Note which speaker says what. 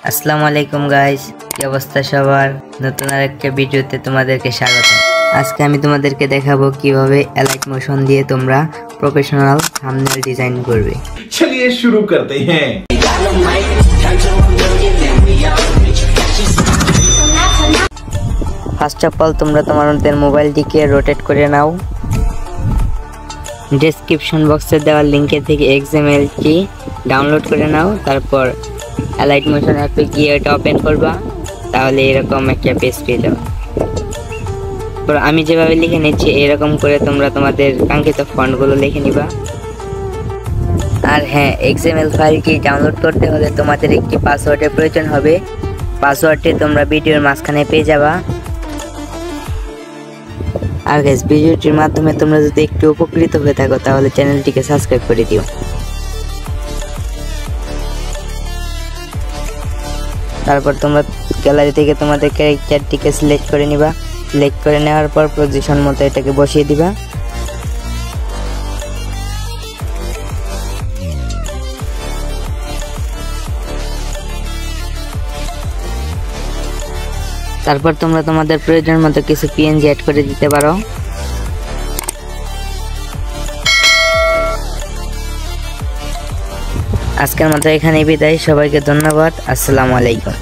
Speaker 1: আসসালামু আলাইকুম গাইস, কি অবস্থা সবার? নতুন আরেকটা ভিডিওতে তোমাদেরকে স্বাগত। আজকে আমি তোমাদেরকে দেখাবো কিভাবে এলাইট মোশন দিয়ে তোমরা প্রফেশনাল থাম্বনেল ডিজাইন করবে।
Speaker 2: চলিয়ে শুরু করতে হ্যাঁ।
Speaker 1: ফার্স্ট অফ অল তোমরা তোমাদের মোবাইলটিকে রোটেট করে নাও। ডেসক্রিপশন বক্সে দেওয়া লিঙ্কের থেকে XMLটি ডাউনলোড করে নাও। তারপর এলাইট মোশন অ্যাপে গিয়ে এটা ওপেন করবা, তাহলে এরকম একটা পেজ পেয়ে যাবে। আমি যেভাবে লিখে নিচ্ছি এরকম করে তোমরা তোমাদের কাঙ্ক্ষিত ফন্টগুলো লিখে নিবা। আর হ্যাঁ, XML ফাইলটি ডাউনলোড করতে হলে তোমাদের একটি পাসওয়ার্ডের প্রয়োজন হবে। পাসওয়ার্ডটি তোমরা ভিডিওর মাঝখানে পেয়ে যাবা। আর গাইস, ভিডিওটির মাধ্যমে তোমরা যদি একটু উপকৃত হয়ে থাকো তাহলে চ্যানেলটিকে সাবস্ক্রাইব করে দিও। তারপর তোমরা গ্যালারি থেকে তোমাদের ক্যারেক্টারটিকে সিলেক্ট করে নিবা। সিলেক্ট করে নেওয়ার পর পজিশন মতো এটাকে বসিয়ে দিবা। তারপর তোমরা তোমাদের প্রয়োজন মতো কিছু PNG অ্যাড করে দিতে পারো। আজকের মতো এখানেই বিদায়। সবাইকে ধন্যবাদ। আসসালামু আলাইকুম।